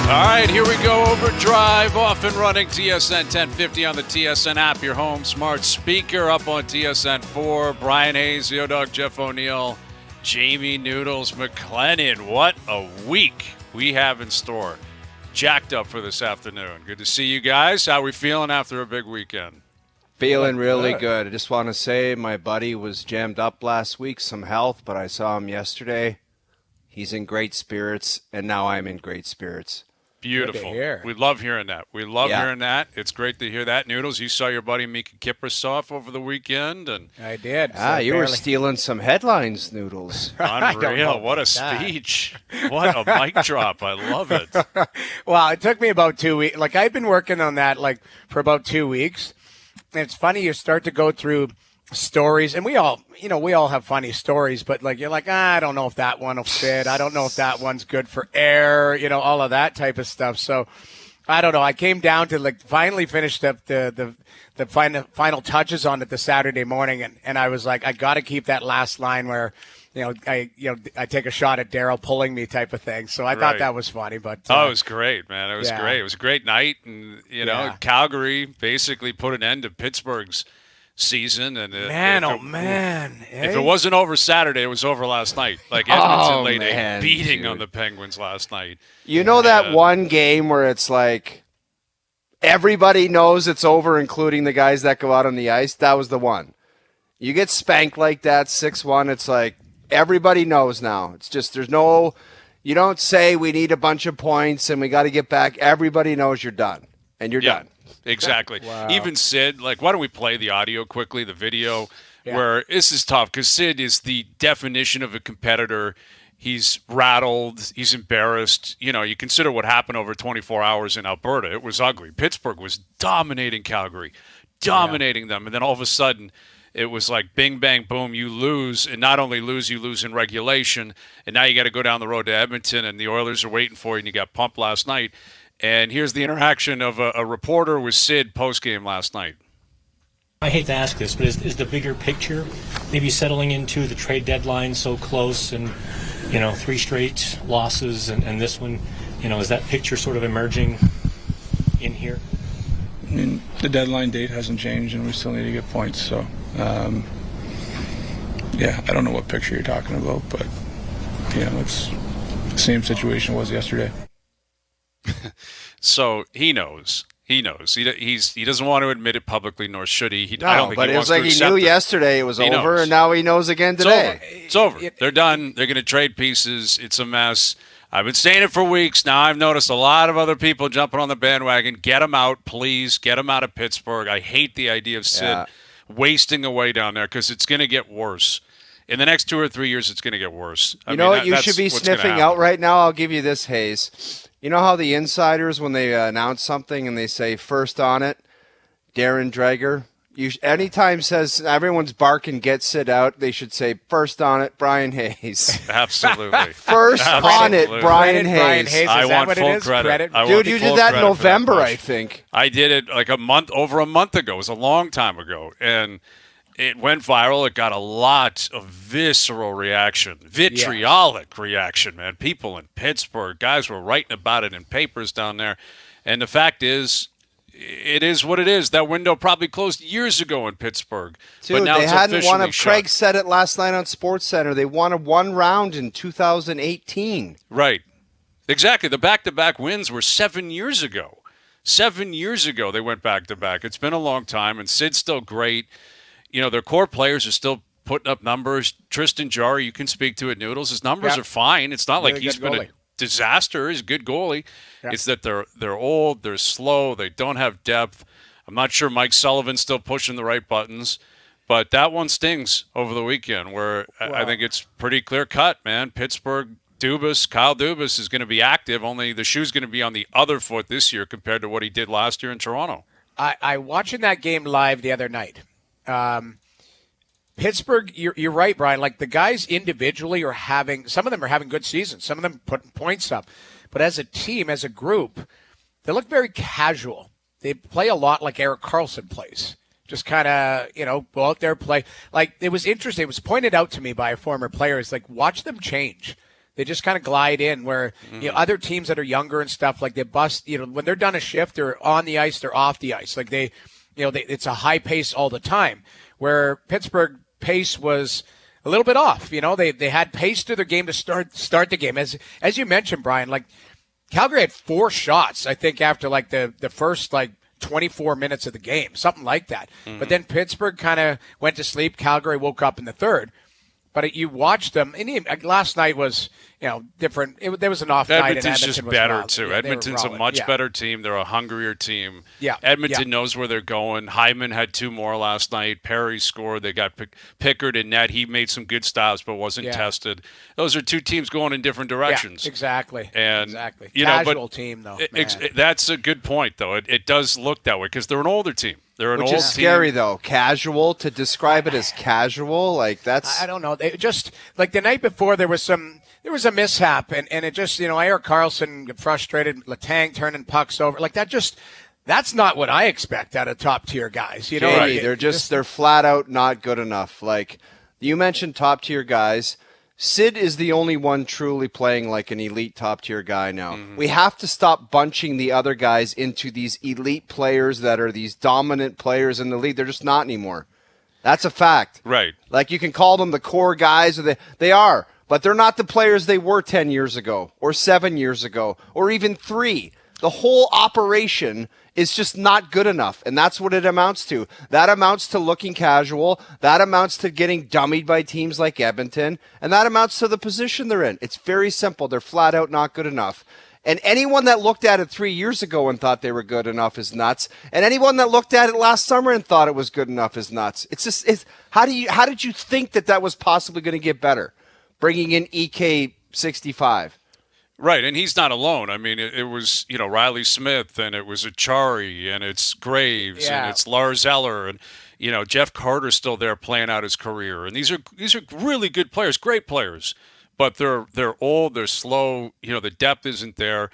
All right, here we go. OverDrive, off and running. TSN 1050 on the TSN app, your home smart speaker, up on TSN 4. Bryan Hayes, the O-Dog, Jeff O'Neill, Jamie Noodles McLennan. What a week we have in store. Jacked up for this afternoon. Good to see you guys. How are we feeling after a big weekend? Feeling really good. I just want to say my buddy was jammed up last week, some health, but I saw him yesterday. He's in great spirits, and now I'm in great spirits. Beautiful. We love hearing that. We love hearing that. It's great to hear that. Noodles, you saw your buddy Mika Kiprasov over the weekend. And I did. You were stealing some headlines, Noodles. Unreal. What a speech. What a mic drop. I love it. Well, it took me about 2 weeks. Like, I've been working on that, for about 2 weeks. And it's funny, you start to go through stories, and we all have funny stories, but you're like, I don't know if that one will fit. I don't know if that one's good for air, all of that type of stuff. So I don't know. I came down to finally finished up the final touches on it the Saturday morning, and I was like, I got to keep that last line where, I take a shot at Daryl pulling me type of thing. So I thought that was funny, but it was great, man. It was great. It was a great night, and Calgary basically put an end to Pittsburgh's season, and if it wasn't over Saturday, it was over last night. Edmonton laid a beating on the Penguins last night. That one game where it's like everybody knows it's over, including the guys that go out on the ice? That was the one. You get spanked like that, 6-1, it's like everybody knows now. It's just you don't say we need a bunch of points and we got to get back. Everybody knows you're done, and you're done. Exactly. Wow. Even Sid, why don't we play the audio quickly, the video, where this is tough because Sid is the definition of a competitor. He's rattled. He's embarrassed. You consider what happened over 24 hours in Alberta. It was ugly. Pittsburgh was dominating Calgary, dominating them. And then all of a sudden, it was like bing, bang, boom, you lose. And not only lose, you lose in regulation. And now you got to go down the road to Edmonton, and the Oilers are waiting for you, and you got pumped last night. And here's the interaction of a reporter with Sid post-game last night. I hate to ask this, but is the bigger picture maybe settling into the trade deadline so close and, 3 straight losses and this one, is that picture sort of emerging in here? I mean, the deadline date hasn't changed and we still need to get points. So, I don't know what picture you're talking about, but, it's the same situation was yesterday. So he knows. He knows. He doesn't want to admit it publicly, nor should he. I don't think but it was like he knew yesterday it was over, and now he knows again today. It's over. They're done. They're going to trade pieces. It's a mess. I've been saying it for weeks. Now I've noticed a lot of other people jumping on the bandwagon. Get them out, please. Get them out of Pittsburgh. I hate the idea of Sid wasting away down there because it's going to get worse. In the next 2 or 3 years, it's going to get worse. You know what you should be sniffing out right now? I'll give you this, Hayes. You know how the insiders, when they announce something and they say first on it, Darren Dreger? Anytime says everyone's barking, get Sid out, they should say first on it, Bryan Hayes. Absolutely. First on it, Bryan Hayes. I want full credit. Dude, you did that in November, I think. I did it over a month ago. It was a long time ago. And it went viral. It got a lot of visceral reaction, vitriolic reaction, man. People in Pittsburgh, guys were writing about it in papers down there. And the fact is, it is what it is. That window probably closed years ago in Pittsburgh. Dude, but now they it's hadn't won officially shut. Craig said it last night on SportsCenter. They won one round in 2018. Right. Exactly. The back-to-back wins were 7 years ago. 7 years ago they went back-to-back. It's been a long time, and Sid's still great. Their core players are still putting up numbers. Tristan Jarry, you can speak to it, Noodles. His numbers are fine. It's not like he's been a disaster. He's a good goalie. Yeah. It's that they're old, they're slow, they don't have depth. I'm not sure Mike Sullivan's still pushing the right buttons, but that one stings over the weekend where I think it's pretty clear cut, man. Pittsburgh, Kyle Dubas is going to be active, only the shoe's going to be on the other foot this year compared to what he did last year in Toronto. I watching that game live the other night. Pittsburgh, you're right, Brian. The guys individually some of them are having good seasons. Some of them putting points up. But as a team, as a group, they look very casual. They play a lot like Erik Karlsson plays. Just kind of, go out there, play. It was interesting. It was pointed out to me by a former player. It's watch them change. They just kind of glide in where other teams that are younger and stuff, like they bust, when they're done a shift, they're on the ice, they're off the ice. Like it's a high pace all the time, where Pittsburgh pace was a little bit off. They had pace to their game to start the game. As you mentioned, Brian, like Calgary had 4 shots, I think, after like the first 24 minutes of the game, something like that. But then Pittsburgh kind of went to sleep. Calgary woke up in the third. But you watched them. And last night was, different. There was an off night. Edmonton's just better, too. Edmonton's a much better team. They're a hungrier team. Yeah. Edmonton knows where they're going. Hyman had 2 more last night. Perry scored. They got Pickard in net. He made some good stops but wasn't tested. Those are 2 teams going in different directions. Yeah, exactly. And, exactly. Casual team, though. That's a good point, though. It does look that way because they're an older team. They're an Which old is scary, team. though. Casual, to describe it as casual, that's... I don't know. They just, like the night before, there was a mishap, and it just, Eric Carlson got frustrated, Letang turning pucks over. Like, that's not what I expect out of top-tier guys. Jamie, they're flat out not good enough. Like, you mentioned top-tier guys. Sid is the only one truly playing like an elite top-tier guy now. We have to stop bunching the other guys into these elite players that are these dominant players in the league. They're just not anymore. That's a fact. Right. Like, you can call them the core guys, or they are, but they're not the players they were 10 years ago, or 7 years ago, or even 3. The whole operation is just not good enough, and that's what it amounts to. That amounts to looking casual. That amounts to getting dummied by teams like Edmonton, and that amounts to the position they're in. It's very simple. They're flat out not good enough. And anyone that looked at it 3 years ago and thought they were good enough is nuts. And anyone that looked at it last summer and thought it was good enough is nuts. How did you think that was possibly going to get better? Bringing in EK65. Right, and he's not alone. I mean, it was, Riley Smith, and it was Achari, and it's Graves, and it's Lars Eller, and, Jeff Carter's still there playing out his career. And these are really good players, great players. But they're old, they're slow, the depth isn't there.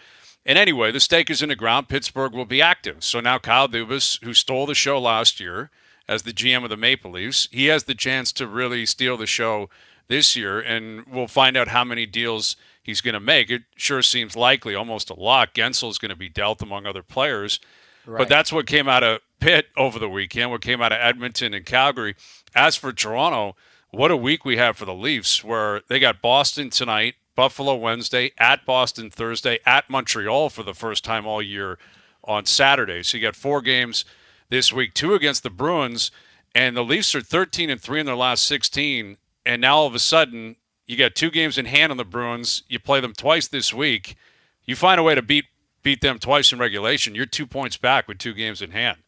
And anyway, the stake is in the ground. Pittsburgh will be active. So now Kyle Dubas, who stole the show last year as the GM of the Maple Leafs, he has the chance to really steal the show this year, and we'll find out how many deals he's going to make. It sure seems likely, almost a lot. Gensel's going to be dealt among other players. Right. But that's what came out of Pitt over the weekend, what came out of Edmonton and Calgary. As for Toronto, what a week we have for the Leafs, where they got Boston tonight, Buffalo Wednesday, at Boston Thursday, at Montreal for the first time all year on Saturday. So you got 4 games this week, 2 against the Bruins, and the Leafs are 13-3 in their last 16. And now all of a sudden, you got 2 games in hand on the Bruins. You play them twice this week. You find a way to beat them twice in regulation. You're 2 points back with 2 games in hand.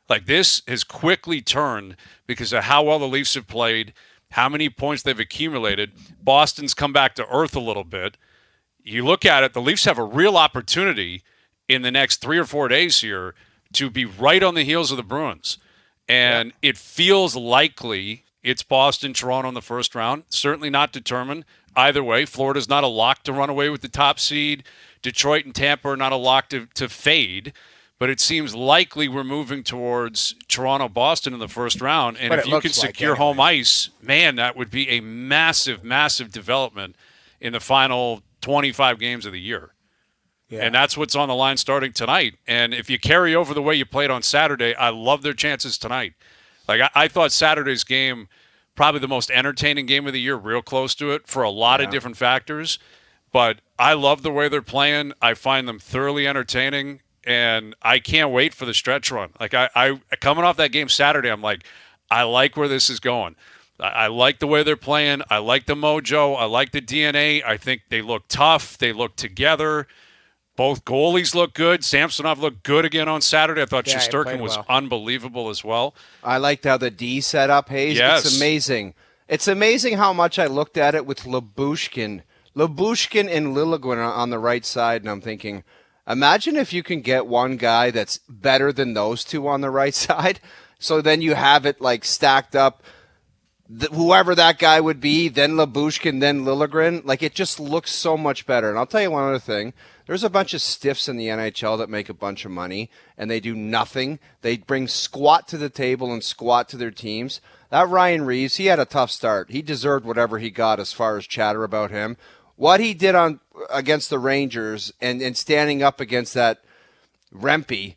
Like, this has quickly turned because of how well the Leafs have played, how many points they've accumulated. Boston's come back to earth a little bit. You look at it, the Leafs have a real opportunity in the next 3 or 4 days here to be right on the heels of the Bruins. And it feels likely it's Boston, Toronto in the first round. Certainly not determined. Either way, Florida's not a lock to run away with the top seed. Detroit and Tampa are not a lock to fade. But it seems likely we're moving towards Toronto-Boston in the first round. And if you can secure home ice, man, that would be a massive, massive development in the final 25 games of the year. Yeah. And that's what's on the line starting tonight. And if you carry over the way you played on Saturday, I love their chances tonight. Like, I thought Saturday's game, probably the most entertaining game of the year, real close to it for a lot of different factors. But I love the way they're playing. I find them thoroughly entertaining, and I can't wait for the stretch run. Like, I coming off that game Saturday, I'm like, I like where this is going. I like the way they're playing. I like the mojo. I like the DNA. I think they look tough. They look together. Both goalies look good. Samsonov looked good again on Saturday. I thought Shesterkin was unbelievable as well. I liked how the D set up, Hayes. Yes. It's amazing. It's amazing how much I looked at it with Lyubushkin and Liljegren on the right side, and I'm thinking, imagine if you can get one guy that's better than those 2 on the right side. So then you have it like stacked up. Whoever that guy would be, then Lyubushkin, then Liljegren. Like, it just looks so much better. And I'll tell you one other thing. There's a bunch of stiffs in the NHL that make a bunch of money, and they do nothing. They bring squat to the table and squat to their teams. That Ryan Reaves, he had a tough start. He deserved whatever he got as far as chatter about him. what he did against the Rangers and standing up against that Rempe,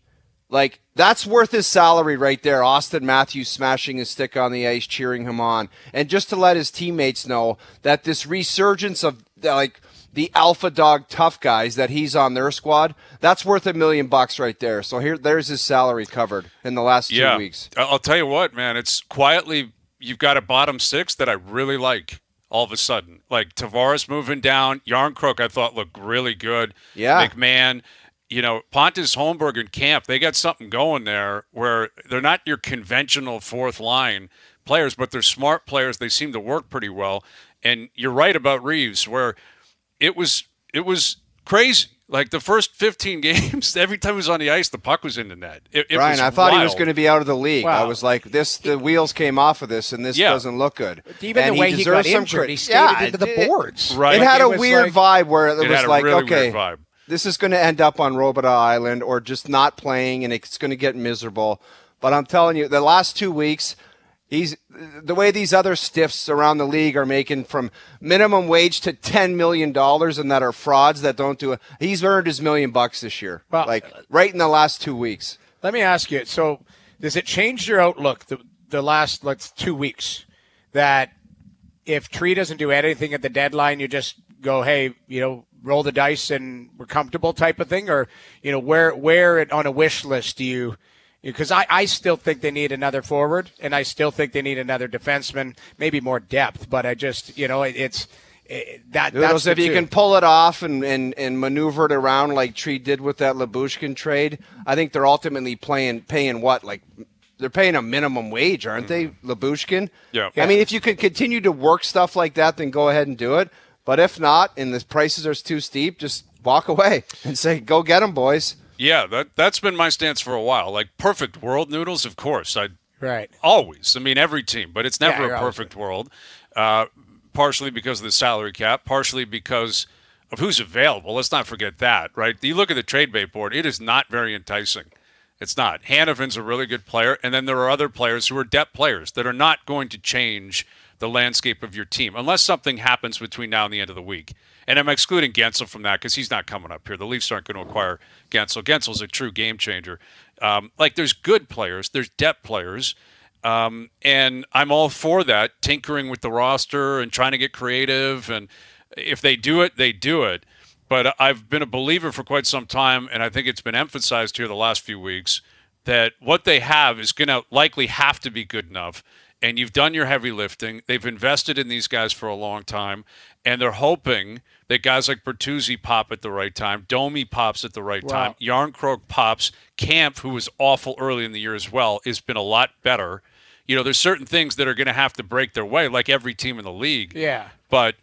like, that's worth his salary right there. Austin Matthews smashing his stick on the ice, cheering him on. And just to let his teammates know that this resurgence of, like, the alpha dog tough guys that he's on their squad, that's worth $1 million right there. So there's his salary covered in the last 2 weeks. I'll tell you what, man, it's quietly, you've got a bottom six that I really like all of a sudden. Like Tavares moving down, Yarncroke I thought looked really good. Yeah. McMahon, Pontus, Holmberg, and Camp, they got something going there where they're not your conventional fourth line players, but they're smart players. They seem to work pretty well. And you're right about Reaves, where it was crazy. Like the first 15 games, every time he was on the ice, the puck was in the net. Brian, I thought he was going to be out of the league. Wow. I was like, the wheels came off of this, and this doesn't look good. Even and the way he got injured, he skated into the boards. Right. It had a was weird vibe where it was had like, a really okay, weird vibe. This is going to end up on Robota Island or just not playing, and it's going to get miserable. But I'm telling you, the last 2 weeks, the way these other stiffs around the league are making from minimum wage to $10 million and that are frauds that don't do it. He's earned his $1 million this year, well, right in the last 2 weeks. Let me ask you, so does it change your outlook the last 2 weeks that if Tree doesn't do anything at the deadline, you just go, hey, roll the dice and we're comfortable type of thing? Or, where on a wish list do you – because I still think they need another forward, and I still think they need another defenseman, maybe more depth. But I just, that's if you can pull it off and maneuver it around like Tree did with that Lyubushkin trade, I think they're ultimately paying what? Like, they're paying a minimum wage, aren't they, Lyubushkin? Yeah. I mean, if you could continue to work stuff like that, then go ahead and do it. But if not, and the prices are too steep, just walk away and say, go get them, boys. Yeah, that's been my stance for a while. Like, perfect world, Noodles, of course. Right. Always. I mean, every team, but it's never a perfect world. Partially because of the salary cap, partially because of who's available. Let's not forget that, right? You look at the trade bait board, it is not very enticing. It's not. Hannaffin's a really good player, and then there are other players who are depth players that are not going to change the landscape of your team unless something happens between now and the end of the week. And I'm excluding Gensel from that because he's not coming up here. The Leafs aren't going to acquire Gensel. Gensel's a true game changer. There's good players. There's depth players. And I'm all for that, tinkering with the roster and trying to get creative. And if they do it, they do it. But I've been a believer for quite some time, and I think it's been emphasized here the last few weeks, that what they have is going to likely have to be good enough. And you've done your heavy lifting. They've invested in these guys for a long time. And they're hoping that guys like Bertuzzi pop at the right time. Domi pops at the right time. Yarncroke pops. Camp, who was awful early in the year as well, has been a lot better. There's certain things that are going to have to break their way, like every team in the league. Yeah. But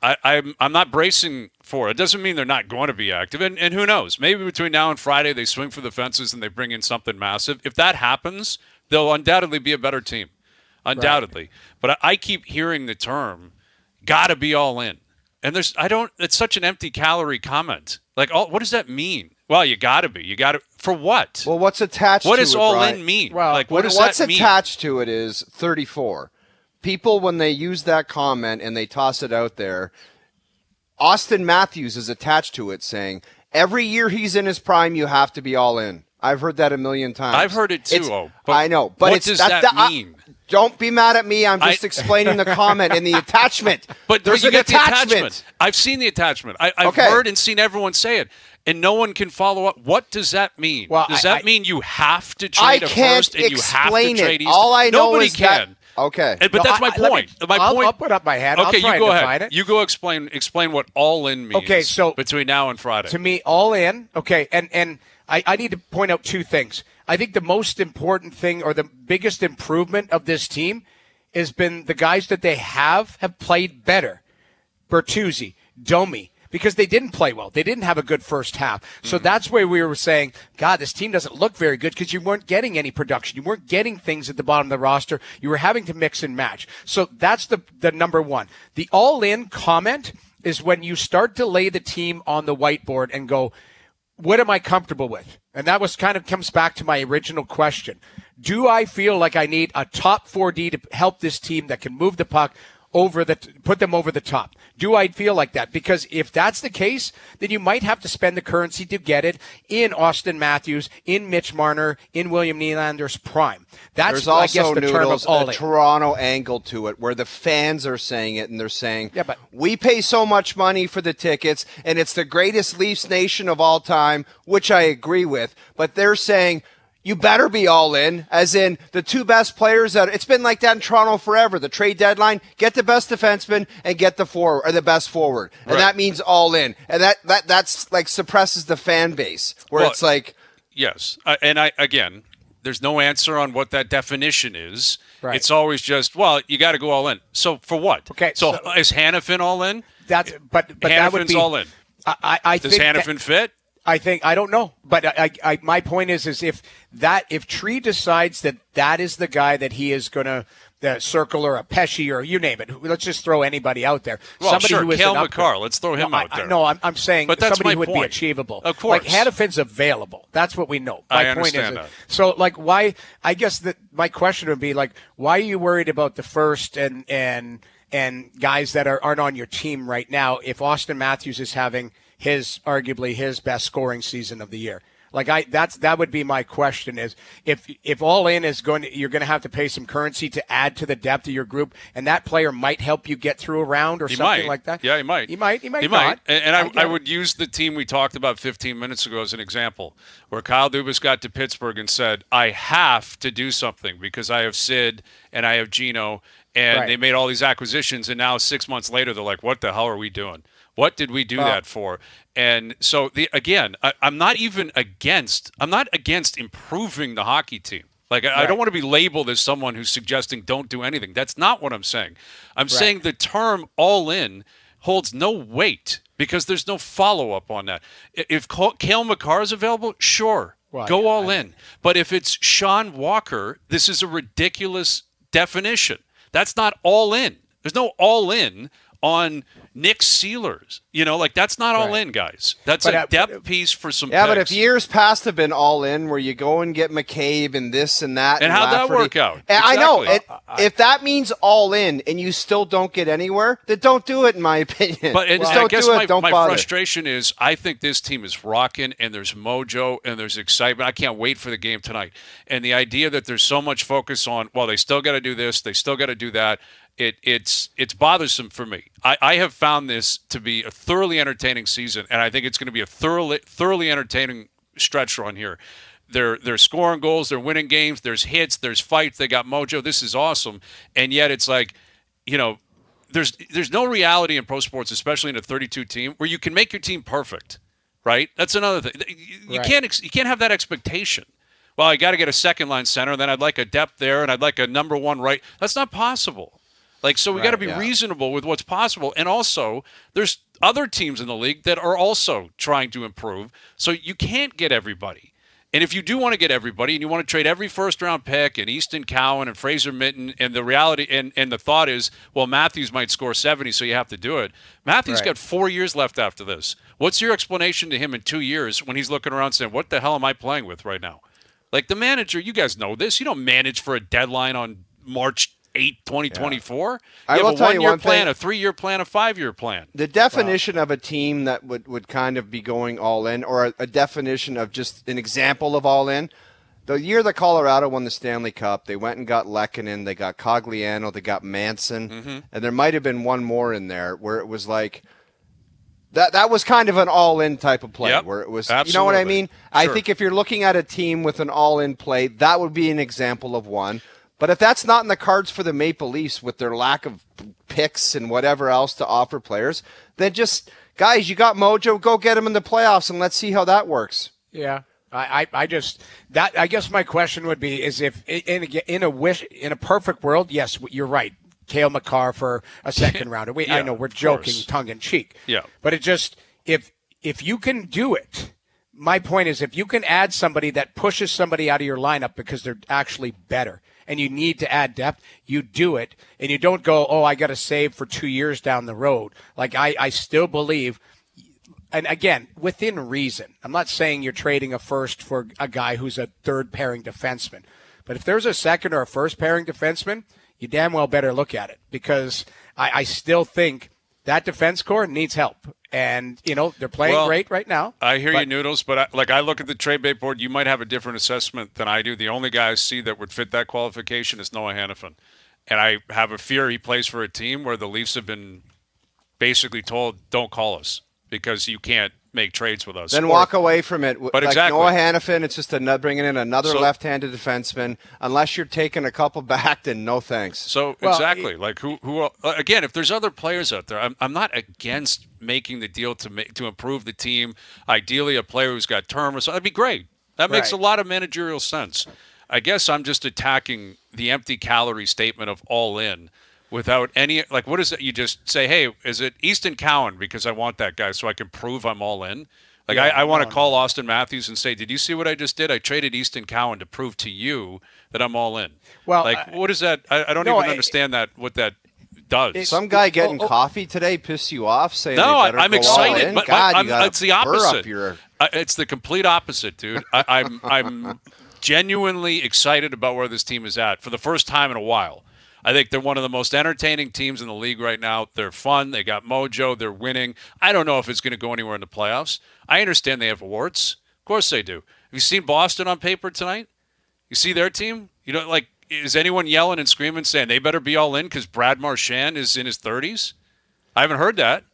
I'm not bracing for it. It doesn't mean they're not going to be active. And who knows? Maybe between now and Friday they swing for the fences and they bring in something massive. If that happens, they'll undoubtedly be a better team. Undoubtedly. Right. But I keep hearing the term, gotta be all in. And it's such an empty calorie comment. Like, what does that mean? Well, you gotta be. For what? Well, what's attached to it, What does all Brian? in mean? Well, like, what does what's that mean? attached to it is 34. People, when they use that comment and they toss it out there, Austin Matthews is attached to it saying, every year he's in his prime, you have to be all in. I've heard that a million times. I've heard it too, but I know. But what does that mean? Don't be mad at me. I'm just explaining the comment and the attachment. But there's you an get attachment. the attachment. I've seen the attachment. I've heard and seen everyone say it, and no one can follow up. What does that mean? Well, does that mean you have to trade a first and you have to trade Easton? All I know Nobody is can. That, okay. But that's my point. I'll put up my hand. Okay, I'll try you go to ahead. define it. You go explain what all in means. Okay, so between now and Friday. To me, all in. Okay, and I need to point out two things. I think the most important thing or the biggest improvement of this team has been the guys that they have played better. Bertuzzi, Domi, because they didn't play well. They didn't have a good first half. So that's where we were saying, God, this team doesn't look very good because you weren't getting any production. You weren't getting things at the bottom of the roster. You were having to mix and match. So that's the number one. The all-in comment is when you start to lay the team on the whiteboard and go, what am I comfortable with? And that comes back to my original question. Do I feel like I need a top 4D to help this team that can move the puck? put them over the top. Do I feel like that? Because if that's the case, then you might have to spend the currency to get it in Austin Matthews, in Mitch Marner, in William Nylander's prime. That's, There's also, I guess, the term Noodles, of all a in. Toronto angle to it where the fans are saying it and they're saying, Yeah, but we pay so much money for the tickets and it's the greatest Leafs nation of all time, which I agree with. But they're saying, you better be all in, as in the two best players it's been like that in Toronto forever. The trade deadline, get the best defenseman and get the best forward. And that means all in. And that's like suppresses the fan base where it's like. Yes. Again, there's no answer on what that definition is. Right. It's always just, you got to go all in. So for what? Okay. So is Hanifin all in? But that would Hanifin's be all in. I Does think Hanifin fit? I don't know, but my point is if Tree decides that is the guy that he is going to circle, or a Pesci, or you name it, let's just throw anybody out there. Well, somebody sure, who is Cale Makar, let's throw him out there. I'm saying but that's somebody my who would be point. achievable. Of course, like Hanifin's available. That's what we know. I My point understand is that. So like why? I guess that my question would be like, why are you worried about the first and guys that aren't on your team right now if Austin Matthews is having arguably his best scoring season of the year? Like that would be my question is if all in is you're going to have to pay some currency to add to the depth of your group, and that player might help you get through a round or something like that. Yeah, he might. He might not. And I would use the team we talked about 15 minutes ago as an example, where Kyle Dubas got to Pittsburgh and said, I have to do something because I have Sid and I have Gino, and they made all these acquisitions, and now 6 months later they're like, what the hell are we doing? What did we do that for? And so I'm not against improving the hockey team. Like I don't want to be labeled as someone who's suggesting don't do anything. That's not what I'm saying. I'm saying the term all in holds no weight because there's no follow up on that. If Cale Makar is available, sure. Go all in. But if it's Sean Walker, this is a ridiculous definition. That's not all in. There's no all in on Nick Sealers. That's not all in, guys. That's a depth piece for some Yeah, picks. but if years past have been all in, where you go and get McCabe and this and that. And how'd that work out? I know. Exactly. If that means all in and you still don't get anywhere, then don't do it, in my opinion. But Just I don't guess do it. Don't my bother. frustration is I think this team is rocking and there's mojo and there's excitement. I can't wait for the game tonight. And the idea that there's so much focus on, they still got to do this, they still got to do that, it's bothersome for me. I have found this to be a thoroughly entertaining season, and I think it's going to be a thoroughly entertaining stretch run here. They're scoring goals, they're winning games, there's hits, there's fights, they got mojo. This is awesome. And yet it's like, there's no reality in pro sports, especially in a 32 team, where you can make your team perfect, right? That's another thing. You can't have that expectation. Well, I got to get a second line center, then I'd like a depth there, and I'd like a number one right. That's not possible. So we got to be reasonable with what's possible. And also, there's other teams in the league that are also trying to improve. So you can't get everybody. And if you do want to get everybody and you want to trade every first-round pick and Easton Cowan and Fraser Mitten, and the reality and the thought is, Matthews might score 70, so you have to do it. Matthews got 4 years left after this. What's your explanation to him in 2 years when he's looking around saying, what the hell am I playing with right now? Like the manager, you guys know this. You don't manage for a deadline on March 8, 2024. I You will have a tell you 1 year one plan, thing. a 3-year plan, a 5-year plan. The definition of a team that would kind of be going all in, or a definition of just an example of all in, the year that Colorado won the Stanley Cup, they went and got Lehkonen, they got Cogliano, they got Manson, and there might have been one more in there where it was like, that was kind of an all-in type of play, where it was, absolutely. You know what I mean? Sure. I think if you're looking at a team with an all-in play, that would be an example of one. But if that's not in the cards for the Maple Leafs with their lack of picks and whatever else to offer players, then just, guys, you got mojo, go get them in the playoffs and let's see how that works. Yeah. I guess my question would be is if in a perfect world, yes, you're right. Cale Makar for a second rounder. I know we're joking tongue in cheek. Yeah. But it just if you can do it, my point is if you can add somebody that pushes somebody out of your lineup because they're actually better and you need to add depth, you do it and you don't go, I got to save for 2 years down the road. Like I still believe. And again, within reason, I'm not saying you're trading a first for a guy who's a third pairing defenseman. But if there's a second or a first pairing defenseman, you damn well better look at it. Because, I still think that defense core needs help. And, they're playing great right now. I hear you, Noodles, but I look at the trade bait board. You might have a different assessment than I do. The only guy I see that would fit that qualification is Noah Hannafin. And I have a fear he plays for a team where the Leafs have been basically told, don't call us because you can't make trades with us. Then walk away from it. But exactly. Noah Hannafin, it's just bringing in another left-handed defenseman. Unless you're taking a couple back, then no thanks. So exactly, like who again? If there's other players out there, I'm not against making the deal to improve the team. Ideally, a player who's got term or something, that'd be great. That makes a lot of managerial sense. I guess I'm just attacking the empty calorie statement of all in. Without any, like, what is it? You just say, hey, is it Easton Cowan because I want that guy so I can prove I'm all in? Like, I want to call Austin Matthews and say, did you see what I just did? I traded Easton Cowan to prove to you that I'm all in. Well, like, what is that? I don't even understand what that does. Some guy getting coffee today piss you off saying I'm excited. But God, it's the opposite. Your... It's the complete opposite, dude. I'm genuinely excited about where this team is at for the first time in a while. I think they're one of the most entertaining teams in the league right now. They're fun. They got mojo. They're winning. I don't know if it's going to go anywhere in the playoffs. I understand they have warts. Of course they do. Have you seen Boston on paper tonight? You see their team? Is anyone yelling and screaming saying they better be all in because Brad Marchand is in his 30s? I haven't heard that.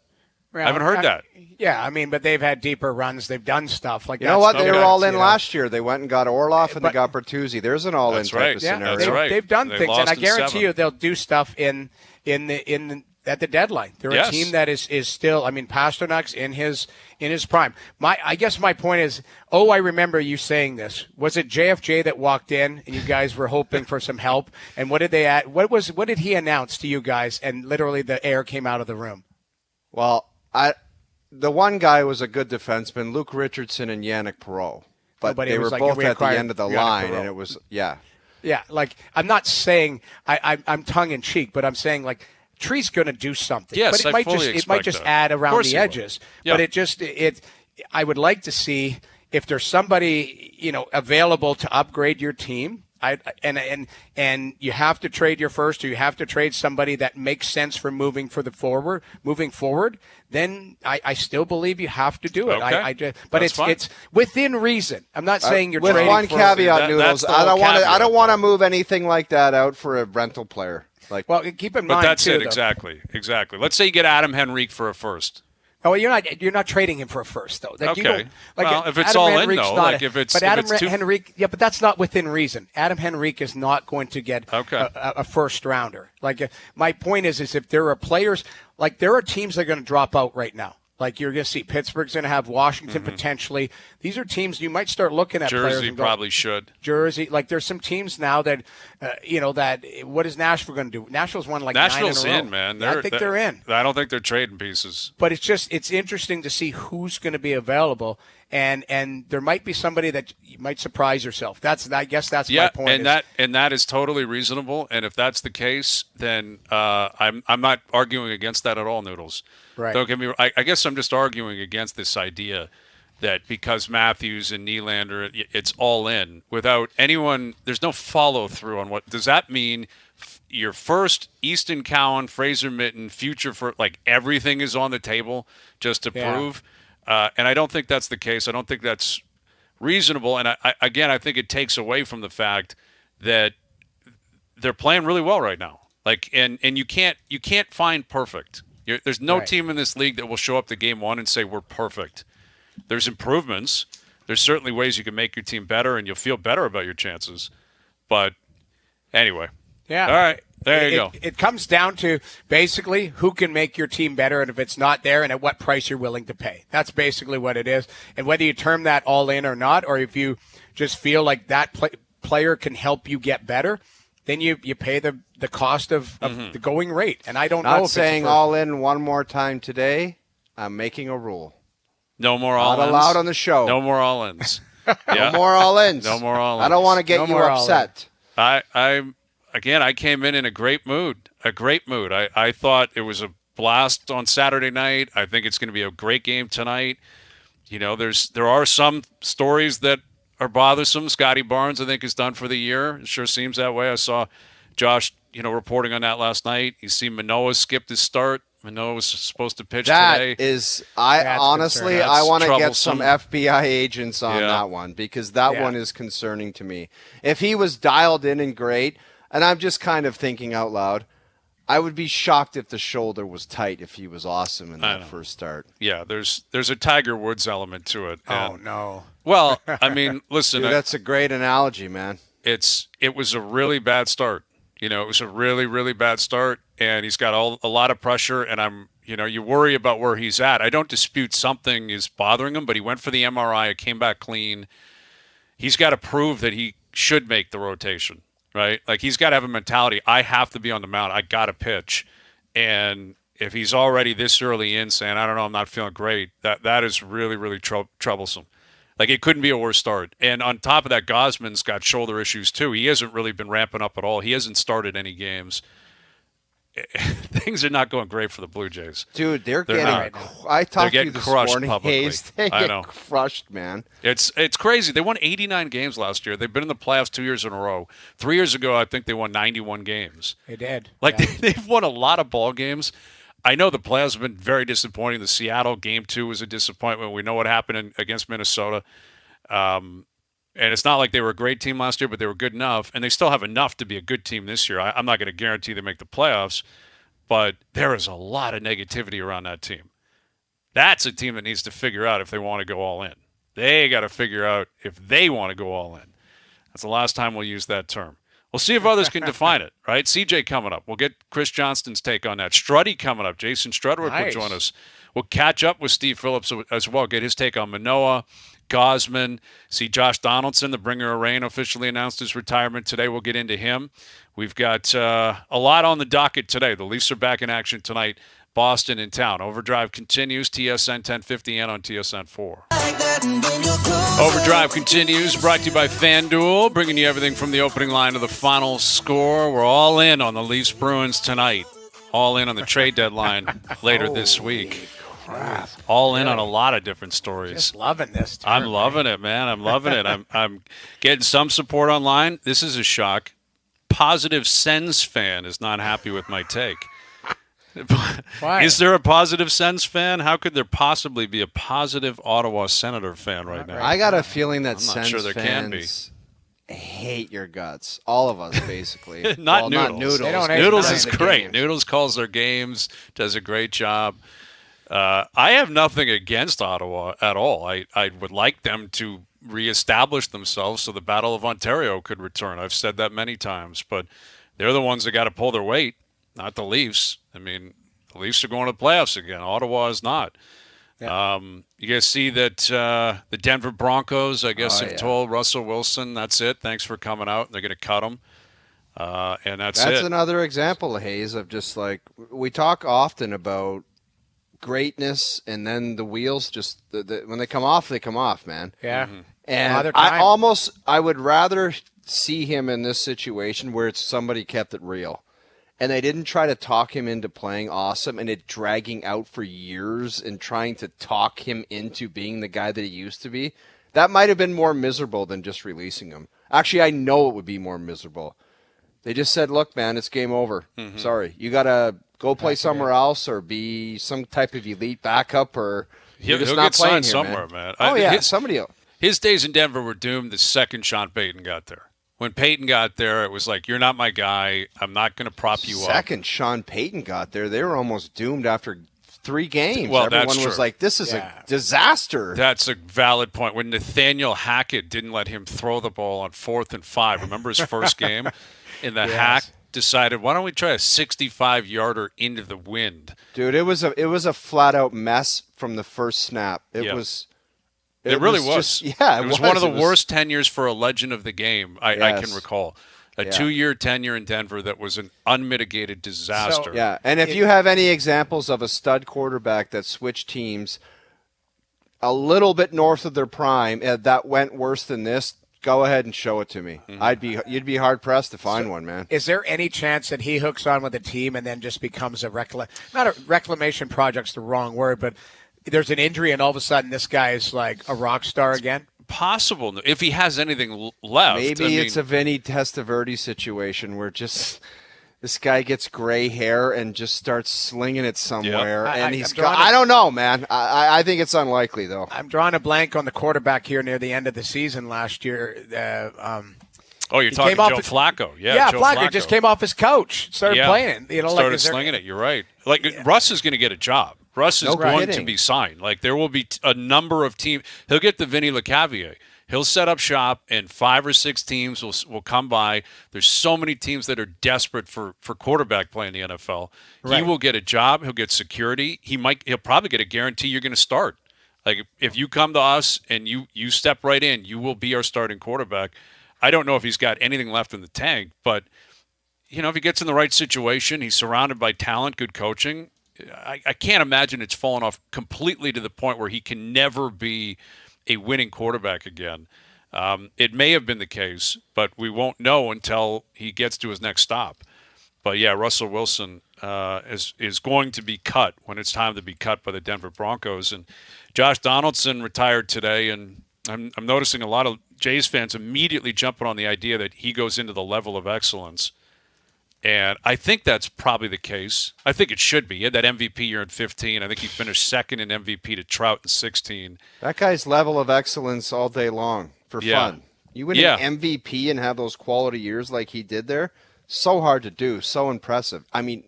Well, I haven't heard that. Yeah, but they've had deeper runs. They've done stuff like that. You know what? They were all in last year. They went and got Orlov and they got Bertuzzi. There's an all-in type of scenario. That's right. They've done things, and I guarantee you they'll do stuff at the deadline. They're a team that is still. Pasternak's in his prime. I guess my point is. I remember you saying this. Was it JFJ that walked in and you guys were hoping for some help? And what did they add? What did he announce to you guys? And literally the air came out of the room. Well, the one guy was a good defenseman, Luke Richardson and Yannick Perreault. But they were both at the end of the line, and it was, Yeah, like, I'm not saying I'm tongue-in-cheek, but I'm saying, like, Tree's going to do something. Yes, but it might just add around the edges. Yeah. But I would like to see if there's somebody, available to upgrade your team. And you have to trade your first, or you have to trade somebody that makes sense for moving forward. Then I still believe you have to do it. Okay. But it's within reason. I'm not saying you're with trading one caveat, Noodles. I don't want to move anything like that out for a rental player. Well, keep in mind. But that's it. Though. Exactly. Let's say you get Adam Henrique for a first. Oh, you're not trading him for a first though. Like, okay. If it's Adam all Henrique's in though, like if it's Henrique, yeah, but that's not within reason. Adam Henrique is not going to get a first rounder. Like my point is if there are players, like there are teams that are going to drop out right now. Like you're going to see Pittsburgh's going to have Washington potentially. These are teams you might start looking at. Jersey players and probably should. Jersey, like there's some teams now that, that what is Nashville going to do? Nashville's won like Nashville's 9 in a row. in, man. I think they're in. I don't think they're trading pieces. But it's interesting to see who's going to be available, and there might be somebody that you might surprise yourself. I guess that's my point. And that is totally reasonable. And if that's the case, then I'm not arguing against that at all, Noodles. Right. Don't get me wrong. I guess I'm just arguing against this idea that because Matthews and Nylander, it's all in without anyone. There's no follow through on what does that mean. Your first, Easton Cowan, Fraser Mitten, future for like everything is on the table just to prove. And I don't think that's the case. I don't think that's reasonable. And I think it takes away from the fact that they're playing really well right now. Like and you can't find perfect. There's no team in this league that will show up to game one and say we're perfect. There's improvements. There's certainly ways you can make your team better, and you'll feel better about your chances. But anyway. Yeah. All right. There you go. It comes down to basically who can make your team better, and if it's not there, and at what price you're willing to pay. That's basically what it is. And whether you term that all in or not, or if you just feel like that player can help you get better, then you pay the cost of the going rate. And I don't know if it's saying all in one more time today. I'm making a rule. No more all-ins. Not allowed on the show. No more all-ins. No more all-ins. No more all-ins. I don't want to get you upset. I came in a great mood. I thought it was a blast on Saturday night. I think it's going to be a great game tonight. There are some stories that are bothersome. Scotty Barnes, I think, is done for the year. It sure seems that way. I saw Josh, reporting on that last night. You see Manoah skipped his start. Manoah was supposed to pitch today. That's honestly, I want to get some FBI agents on that one because that one is concerning to me. If he was dialed in and great, and I'm just kind of thinking out loud, I would be shocked if the shoulder was tight if he was awesome in that first start. Yeah, there's a Tiger Woods element to it. Oh, no. Well, I mean, listen. Dude, that's a great analogy, man. It was a really bad start. It was a really, really bad start, and he's got a lot of pressure, and you worry about where he's at. I don't dispute something is bothering him, but he went for the MRI, it came back clean. He's got to prove that he should make the rotation, right? Like, he's got to have a mentality, I have to be on the mound, I got to pitch. And if he's already this early in saying, I don't know, I'm not feeling great, that is really, really troublesome. Like, it couldn't be a worse start. And on top of that, Gosman's got shoulder issues too. He hasn't really been ramping up at all. He hasn't started any games. Things are not going great for the Blue Jays. Dude, they're getting right now. I talked to you this morning. Publicly. Hayes, they get crushed, man. It's crazy. They won 89 games last year. They've been in the playoffs 2 years in a row. 3 years ago, I think they won 91 games. They did. They've won a lot of ball games. I know the playoffs have been very disappointing. The Seattle Game 2 was a disappointment. We know what happened against Minnesota. And it's not like they were a great team last year, but they were good enough. And they still have enough to be a good team this year. I'm not going to guarantee they make the playoffs, but there is a lot of negativity around that team. That's a team that needs to figure out if they want to go all in. They got to figure out if they want to go all in. That's the last time we'll use that term. We'll see if others can define it, right? CJ coming up. We'll get Chris Johnston's take on that. Struddy coming up. Jason Strudwick will join us. We'll catch up with Steve Phillips as well, get his take on Manoah, Gosman. See Josh Donaldson, the bringer of rain, officially announced his retirement today. We'll get into him. We've got a lot on the docket today. The Leafs are back in action tonight. Boston in town. OverDrive continues. TSN 1050 and on TSN 4. OverDrive continues. Brought to you by FanDuel, bringing you everything from the opening line to the final score. We're all in on the Leafs-Bruins tonight. All in on the trade deadline later this week. Crap. All in on a lot of different stories. Just loving this. I'm loving it, man. I'm loving it. I'm getting some support online. This is a shock. Positive Sens fan is not happy with my take. Why? Is there a positive Sens fan? How could there possibly be a positive Ottawa Senator fan right now? I got a feeling that I'm not Sens sure there can be. fans hate your guts. All of us, basically. Not Noodles. Noodles. They don't hate Noodles is the great. games. Noodles calls their games, does a great job. I have nothing against Ottawa at all. I would like them to reestablish themselves so the Battle of Ontario could return. I've said that many times, but they're the ones that got to pull their weight, not the Leafs. I mean, the Leafs are going to the playoffs again. Ottawa is not. Yeah. You guys see that the Denver Broncos, I guess, have told Russell Willson, that's it. Thanks for coming out. They're going to cut him. And that's it. That's another example, Hayes, of just like we talk often about greatness, and then the wheels just when they come off, man. Yeah. Mm-hmm. And I would rather see him in this situation where it's somebody kept it real. And they didn't try to talk him into playing awesome and it dragging out for years and trying to talk him into being the guy that he used to be. That might have been more miserable than just releasing him. Actually, I know it would be more miserable. They just said, look, man, it's game over. Mm-hmm. Sorry. You got to go play somewhere else or be some type of elite backup or you're just he'll not get playing signed here, somewhere, man. Oh, yeah, somebody else. His days in Denver were doomed the second Sean Payton got there. When Payton got there, it was like, you're not my guy. I'm not going to prop you up. Second Sean Payton got there, they were almost doomed after 3 games. Well, Everyone that's was true. like, this is a disaster. That's a valid point. When Nathaniel Hackett didn't let him throw the ball on 4th and 5, remember his first game? And the Hack decided, why don't we try a 65-yarder into the wind? Dude, it was a flat-out mess from the first snap. It really was. Just, it was one of the worst tenures for a legend of the game I can recall. A 2-year tenure in Denver that was an unmitigated disaster. And if you have any examples of a stud quarterback that switched teams a little bit north of their prime that went worse than this, go ahead and show it to me. Mm-hmm. You'd be hard-pressed to find one, man. Is there any chance that he hooks on with a team and then just becomes not a reclamation project's the wrong word, but there's an injury and all of a sudden this guy is like a rock star again? possible if he has anything left. Maybe it's a Vinny Testaverde situation where just this guy gets gray hair and just starts slinging it somewhere. Yeah. And I don't know, man. I think it's unlikely, though. I'm drawing a blank on the quarterback here near the end of the season last year. You're talking Joe Flacco. Yeah, Joe Flacco just came off his couch, started playing. Started slinging it. You're right. Russ is going to get a job. Russ is going to be signed. There will be a number of teams. He'll get the Vinny LeCavier. He'll set up shop, and 5 or 6 teams will come by. There's so many teams that are desperate for quarterback play in the NFL. Right. He will get a job. He'll get security. He'll probably get a guarantee you're going to start. If you come to us and you step right in, you will be our starting quarterback. I don't know if he's got anything left in the tank, but if he gets in the right situation, he's surrounded by talent, good coaching. I can't imagine it's fallen off completely to the point where he can never be a winning quarterback again. It may have been the case, but we won't know until he gets to his next stop. But yeah, Russell Wilson is going to be cut when it's time to be cut by the Denver Broncos. And Josh Donaldson retired today, and I'm noticing a lot of Jays fans immediately jumping on the idea that he goes into the level of excellence. And I think that's probably the case. I think it should be. He had that MVP year in 15. I think he finished second in MVP to Trout in 16. That guy's level of excellence all day long for fun. You win an MVP and have those quality years like he did there, so hard to do, so impressive. I mean,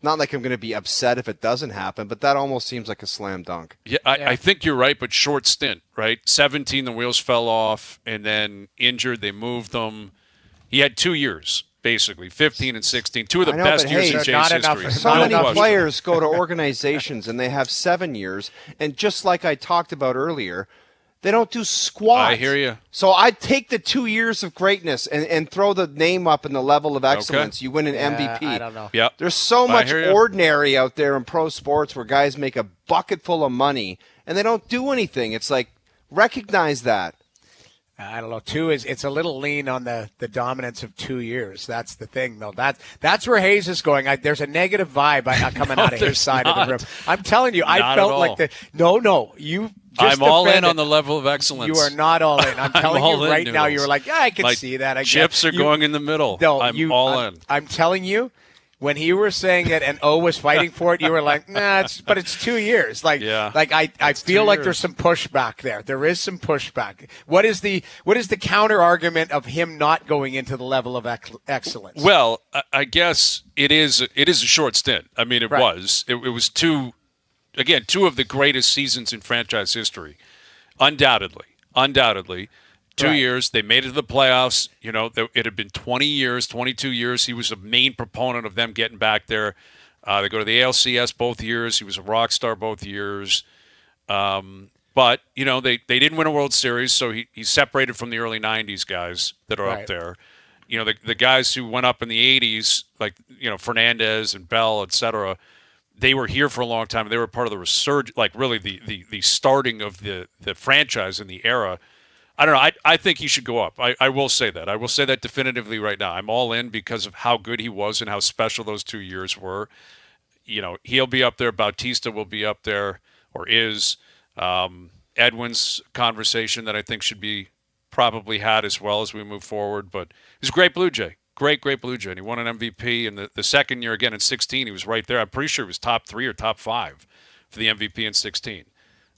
not like I'm going to be upset if it doesn't happen, but that almost seems like a slam dunk. Yeah, I think you're right, but short stint, right? 17, the wheels fell off, and then injured. They moved them. He had 2 years. Basically, 15 and 16, 2 of the best years in Jays history. So many players go to organizations and they have 7 years, and just like I talked about earlier, they don't do squat. I hear you. So I'd take the 2 years of greatness and throw the name up in the level of excellence. Okay. You win an MVP. I don't know. Yep. There's so much ordinary out there in pro sports where guys make a bucket full of money and they don't do anything. It's recognize that. I don't know. It's a little lean on the dominance of 2 years. That's the thing, though. That's where Hayes is going. There's a negative vibe coming out of his side of the room. I'm telling you, I felt like you. I'm all in on the level of excellence. You are not all in. I'm telling you right now. You were like, I can see that. Chips are going in the middle. No, I'm all in. I'm telling you. When you were saying it and O was fighting for it, you were like, nah, but it's 2 years. I feel like there's some pushback there. There is some pushback. What is the counter argument of him not going into the level of excellence? Well, I guess it is a short stint. I mean, it was. It was two of the greatest seasons in franchise history. Undoubtedly. 2 years, they made it to the playoffs. It had been 20 years, 22 years. He was a main proponent of them getting back there. They go to the ALCS both years. He was a rock star both years. But, they didn't win a World Series, so he separated from the early 90s guys that are up there. The guys who went up in the 80s, like, Fernandez and Bell, et cetera, they were here for a long time. They were part of the resurgence, like really the starting of the franchise in the era. I don't know. I think he should go up. I will say that. I will say that definitively right now. I'm all in because of how good he was and how special those 2 years were. He'll be up there. Bautista will be up there, or is. Edwin's conversation that I think should be probably had as well as we move forward. But he's a great Blue Jay. Great Blue Jay. And he won an MVP. And the second year, again, in 16, he was right there. I'm pretty sure he was top 3 or top 5 for the MVP in 16.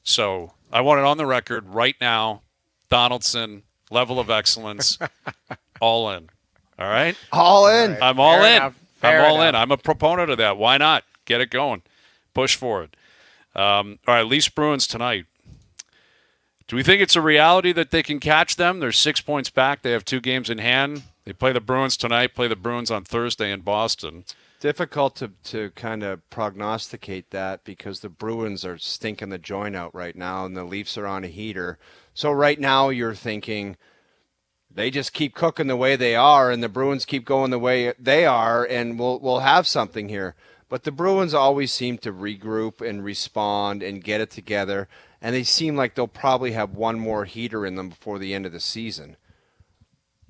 So I want it on the record right now. Donaldson, level of excellence, all in. All right? All in. I'm all in. I'm all in. I'm a proponent of that. Why not? Get it going. Push for it. All right, Leafs-Bruins tonight. Do we think it's a reality that they can catch them? They're 6 points back. They have 2 games in hand. They play the Bruins tonight, play the Bruins on Thursday in Boston. Difficult to kind of prognosticate that because the Bruins are stinking the joint out right now and the Leafs are on a heater. So right now you're thinking they just keep cooking the way they are and the Bruins keep going the way they are and we'll have something here. But the Bruins always seem to regroup and respond and get it together, and they seem like they'll probably have one more heater in them before the end of the season.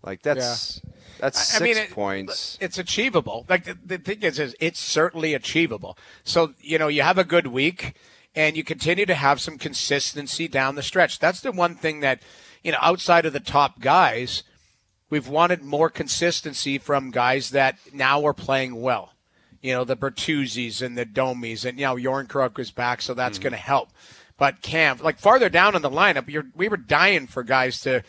That's 6 points. It's achievable. The thing is it's certainly achievable. So, you have a good week and you continue to have some consistency down the stretch. That's the one thing that, outside of the top guys, we've wanted more consistency from guys that now are playing well. The Bertuzzis and the Domies, and Jornkrok is back, so that's going to help. But Cam, farther down in the lineup, we were dying for guys to,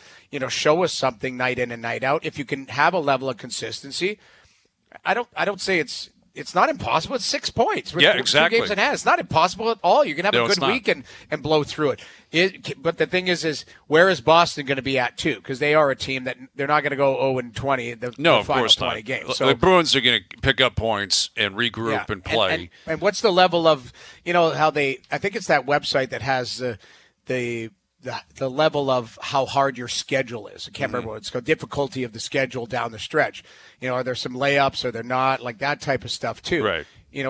show us something night in and night out. If you can have a level of consistency, I don't say it's not impossible. It's 6 points. Yeah, exactly. 2 games in hand. It's not impossible at all. You can have a good week and blow through it. But the thing is where is Boston going to be at too? Because they are a team that they're not going to go 0-20. Of course 20 not. Games. So the Bruins are going to pick up points and regroup and play. And what's the level of how they? I think it's that website that has the level of how hard your schedule is. I can't remember what it's called. Difficulty of the schedule down the stretch. Are there some layups? Are there not? Like that type of stuff too. Right.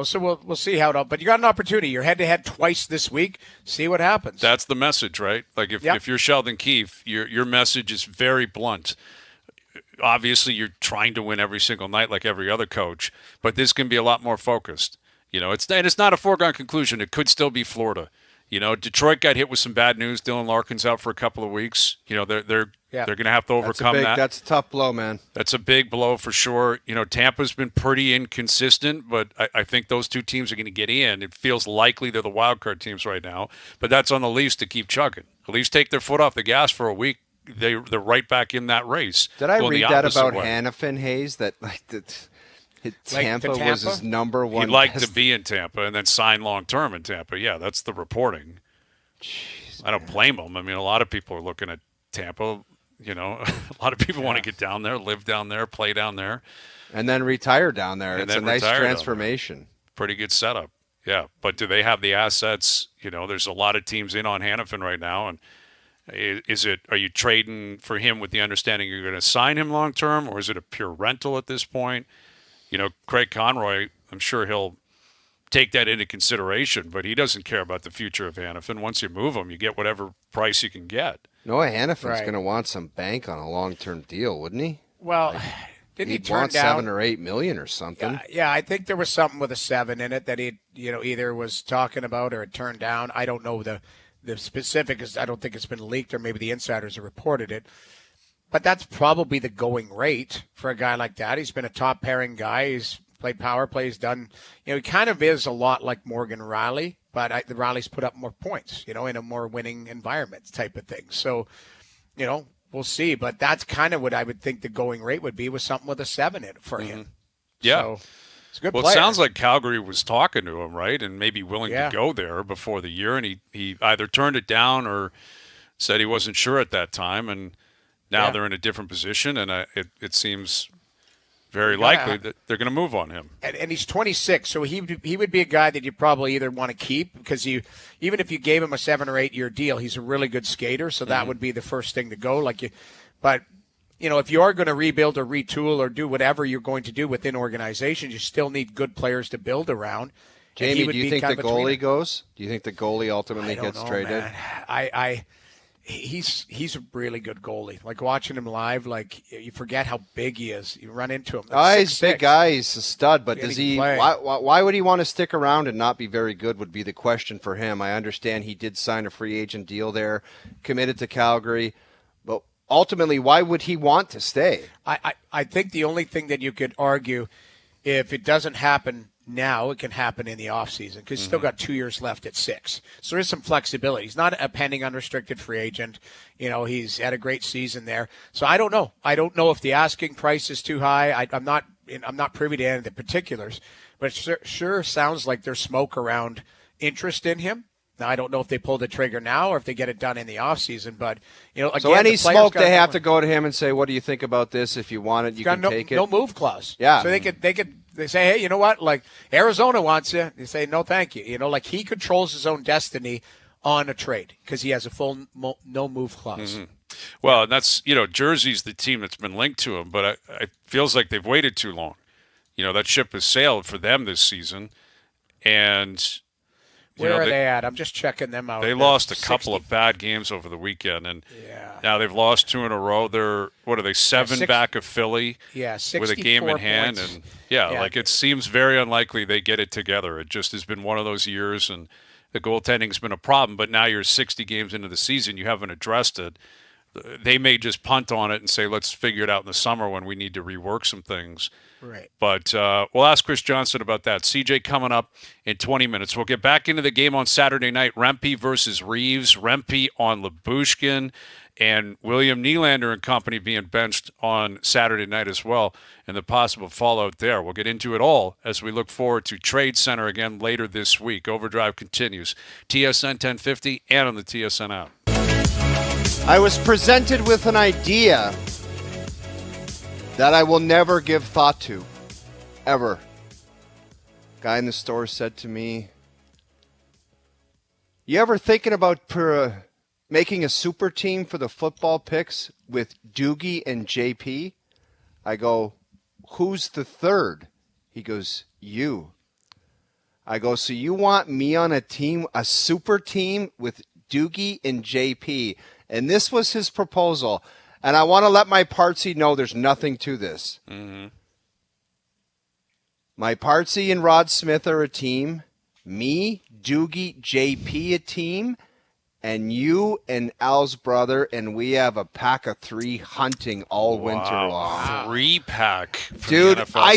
So we'll see how it all. But you got an opportunity. You're head to head twice this week. See what happens. That's the message, right? Like if you're Sheldon Keefe, your message is very blunt. Obviously, you're trying to win every single night, like every other coach. But this can be a lot more focused. It's not a foregone conclusion. It could still be Florida. Detroit got hit with some bad news. Dylan Larkin's out for a couple of weeks. They're going to have to overcome that. That's a tough blow, man. That's a big blow for sure. Tampa's been pretty inconsistent, but I think those two teams are going to get in. It feels likely they're the wild card teams right now, but that's on the Leafs to keep chugging. The Leafs take their foot off the gas for a week. They're right back in that race. Did I read that about way. Hanifin, Hayes, that Tampa was his number one? He'd like to be in Tampa and then sign long-term in Tampa. Yeah, that's the reporting. Jeez, I don't blame him. I mean, a lot of people are looking at Tampa. A lot of people want to get down there, live down there, play down there. And then retire down there. It's a nice transformation. Pretty good setup. Yeah, but do they have the assets? There's a lot of teams in on Hanifin right now. And are you trading for him with the understanding you're going to sign him long-term, or is it a pure rental at this point? Craig Conroy, I'm sure he'll take that into consideration, but he doesn't care about the future of Hanifin. Once you move him, you get whatever price you can get. Noah Hanifin's going to want some bank on a long-term deal, wouldn't he? Well, didn't he turn want down $7 or $8 million or something? Yeah, I think there was something with a 7 in it that he, either was talking about or had turned down. I don't know the specifics. I don't think it's been leaked, or maybe the insiders have reported it. But that's probably the going rate for a guy like that. He's been a top pairing guy. He's played power play. He's done, he kind of is a lot like Morgan Rielly, but the Rielly's put up more points, in a more winning environment type of thing. So, we'll see. But that's kind of what I would think the going rate would be, with something with a 7 in it for him. Yeah. So, it's a good player. It sounds like Calgary was talking to him, right? And maybe willing to go there before the year. And he either turned it down or said he wasn't sure at that time. And now they're in a different position, and it seems very likely that they're going to move on him. And he's 26, so he would be a guy that you probably either want to keep, because even if you gave him a 7 or 8 year deal, he's a really good skater, so that would be the first thing to go. But if you are going to rebuild or retool or do whatever you're going to do within organizations, you still need good players to build around. Jamie, do you think the goalie goes? Do you think the goalie ultimately gets traded? Man. He's a really good goalie. Like, watching him live, you forget how big he is. You run into him. He's a big guy. He's a stud. But does he? Why would he want to stick around and not be very good? Would be the question for him. I understand he did sign a free agent deal there, committed to Calgary, but ultimately, why would he want to stay? I think the only thing that you could argue, if it doesn't happen now, it can happen in the offseason, because he's still got 2 years left at 6. So there is some flexibility. He's not a pending unrestricted free agent. He's had a great season there. So I don't know. I don't know if the asking price is too high. I'm not privy to any of the particulars, but it sure sounds like there's smoke around interest in him. Now, I don't know if they pull the trigger now or if they get it done in the offseason, but, again, so any smoke, they have to go to him and say, what do you think about this? If you want it, you can take it. No move clause. Yeah. So they say, hey, you know what? Like, Arizona wants you. They say, no, thank you. He controls his own destiny on a trade because he has a full no move clause. Mm-hmm. Well, and that's, Jersey's the team that's been linked to him, but it feels like they've waited too long. That ship has sailed for them this season. And where are they at? I'm just checking them out. They lost a couple of bad games over the weekend, and now they've lost 2 in a row. They're, 7 back of Philly? Yeah, with a game in hand, points. And it seems very unlikely they get it together. It just has been one of those years, and the goaltending's been a problem. But now you're 60 games into the season, you haven't addressed it. they may just punt on it and say, let's figure it out in the summer when we need to rework some things. Right. But we'll ask Chris Johnson about that. CJ coming up in 20 minutes. We'll get back into the game on Saturday night. Rempe versus Reaves. Rempe on Labushkin. And William Nylander and company being benched on Saturday night as well, and the possible fallout there. We'll get into it all as we look forward to Trade Center again later this week. OverDrive continues. TSN 1050 and on the TSN app. I was presented with an idea that I will never give thought to, ever. Guy in the store said to me, "You ever thinking about making a super team for the football picks with Doogie and JP?" I go, "Who's the third?" He goes, "You." I go, "So you want me on a team, a super team with Doogie and JP?" And this was his proposal. And I want to let my partsy know there's nothing to this. Mm-hmm. My partsy and Rod Smith are a team. Me, Doogie, JP a team. And you and Al's brother, and we have a pack of 3 hunting all winter long. 3-pack. Dude, I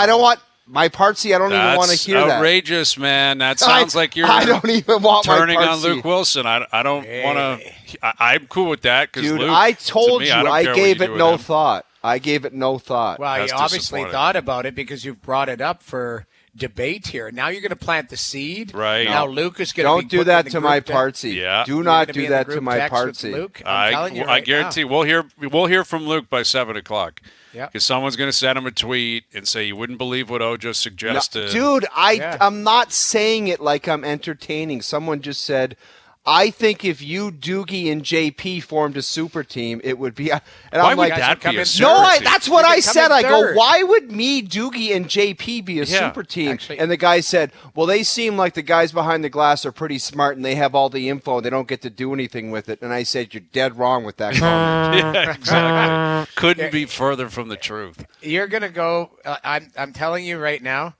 don't want my partsy. I don't even want to hear that. That's outrageous, man. That sounds like you're I don't even want turning my on Luke Wilson. I don't want to. I'm cool with that. Dude, Luke, I told you, I gave it no thought. I gave it no thought. Well, you obviously thought about it because you've brought it up for debate here. Now you're going to plant the seed. Right. Now Luke is going to be do that to my partsy. Yeah. Do not do that to my partsy. Luke, I guarantee we'll hear from Luke by 7:00. Yeah. Because someone's going to send him a tweet and say you wouldn't believe what O just suggested. No, dude, I'm not saying it like I'm entertaining. Someone just said, I think if you, Doogie, and JP formed a super team, it would be. And why I'm would like, that be a super no, team? that's what I said. I go, third. why would me, Doogie, and JP be a super team? Actually, and the guy said, well, they seem like the guys behind the glass are pretty smart and they have all the info. They don't get to do anything with it. And I said, you're dead wrong with that comment. Yeah, exactly. Couldn't be further from the truth. You're going to go. I'm telling you right now.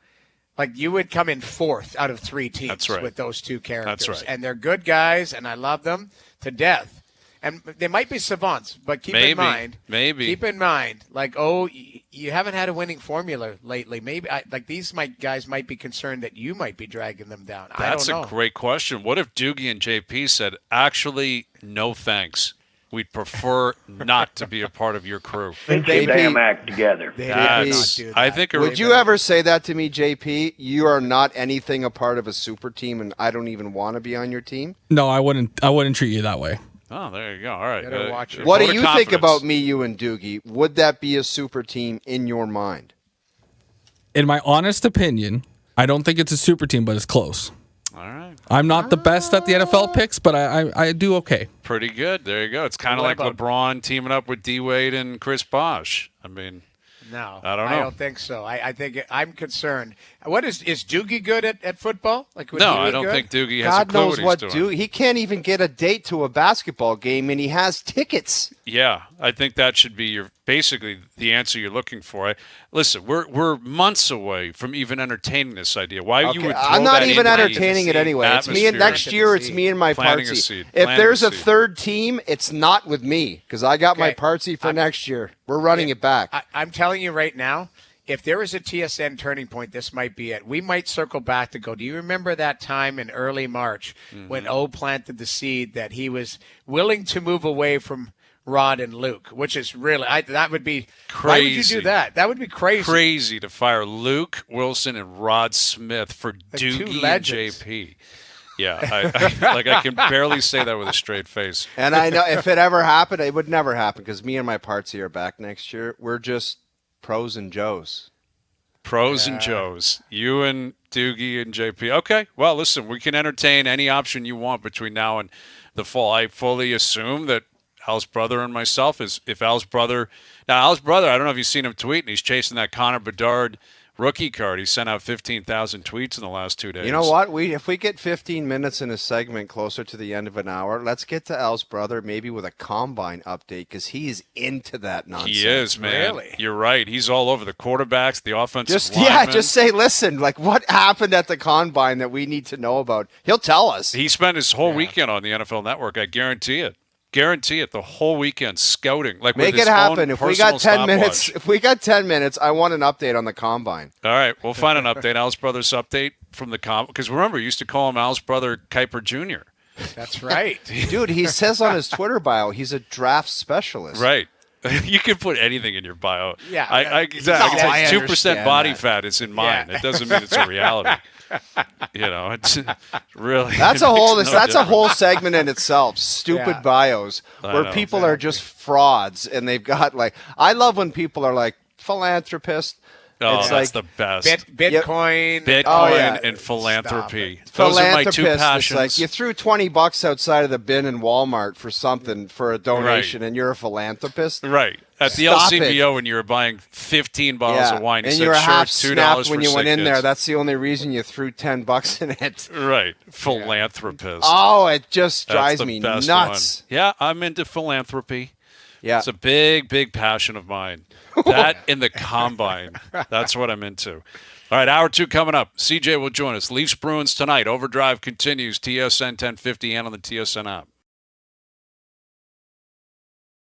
Like, you would come in 4th out of 3 teams with those 2 characters. That's right. And they're good guys, and I love them to death. And they might be savants, but keep in mind, like, you haven't had a winning formula lately. Maybe, these guys might be concerned that you might be dragging them down. I don't know. That's a great question. What if Doogie and JP said, actually, no thanks. We'd prefer not to be a part of your crew. Get your damn act together. I think. Would you ever say that to me, JP? You are not anything a part of a super team, and I don't even want to be on your team? No, I wouldn't treat you that way. Oh, there you go. All right. What do you think about me, you, and Doogie? Would that be a super team in your mind? In my honest opinion, I don't think it's a super team, but it's close. All right. I'm not the best at the NFL picks, but I do okay. Pretty good. There you go. It's kind of like LeBron teaming up with D-Wade and Chris Bosh. I mean, no, I don't know. I don't think so. I think I'm concerned. What is Doogie good at football? No, I don't think Doogie has a clue knows what he's doing. He can't even get a date to a basketball game, and he has tickets. Yeah, I think that should be basically the answer you're looking for. Listen, we're months away from even entertaining this idea. Why you would throw I'm not that even into entertaining it anyway. It's me and next year. It's me and my partsy. If there's a third team, it's not with me because I got my partsy for next year. We're running it back. I'm telling you right now. If there is a TSN turning point, this might be it. We might circle back to go, do you remember that time in early March when O planted the seed that he was willing to move away from Rod and Luke, which is really, that would be crazy. Why would you do that? That would be crazy. Crazy to fire Luke Wilson and Rod Smith for Doogie and JP. Yeah, I can barely say that with a straight face. And I know if it ever happened, it would never happen because me and my partsy are back next year. We're just pros and Joes. Pros and Joes. You and Doogie and JP. Okay. Well, listen, we can entertain any option you want between now and the fall. I fully assume that Al's brother and myself if Al's brother. Now, Al's brother, I don't know if you've seen him tweet, and he's chasing that Connor Bedard rookie card. He sent out 15,000 tweets in the last 2 days. You know what? If we get 15 minutes in a segment closer to the end of an hour, let's get to Al's brother maybe with a combine update because he's into that nonsense. He is, man. Really? You're right. He's all over the quarterbacks, the offensive linemen. Just say, listen, like what happened at the combine that we need to know about? He'll tell us. He spent his whole weekend on the NFL Network. I guarantee it. Guarantee it. The whole weekend scouting, like Make with his it happen. own If we got 10 personal minutes, stopwatch. if we got 10 minutes, I want an update on the combine. All right, we'll find an update. Al's Brothers update from the because remember, you used to call him Al's brother Kuiper Jr. That's right. Dude, he says on his Twitter bio he's a draft specialist. Right. You can put anything in your bio. Yeah. I can say I 2% understand body that. fat is in mine. Yeah. It doesn't mean it's a reality. It's really That's it a whole. makes no That's a difference. whole segment in itself. Stupid Yeah. bios I where know. people are just frauds, and they've got like. I love when people are like philanthropist. Oh, It's that's like the best. Bitcoin. Bitcoin Oh, yeah. and philanthropy. Stop Those are my two philanthropist. It's passions. like you threw $20 outside of the bin in Walmart for something for a donation, Right. and you're a philanthropist. Right. At the Stop LCBO when you were buying 15 bottles of wine, you and said, you were sure, half it's $2 snapped for when you went sick in there. kids. That's the only reason you threw $10 in it. Right. Philanthropist. Oh, it just That's drives the me best nuts. one. Yeah, I'm into philanthropy. Yeah. It's a big, big passion of mine. That in the combine. That's what I'm into. All right, hour 2 coming up. CJ will join us. Leafs-Bruins tonight. OverDrive continues. TSN 1050 and on the TSN app.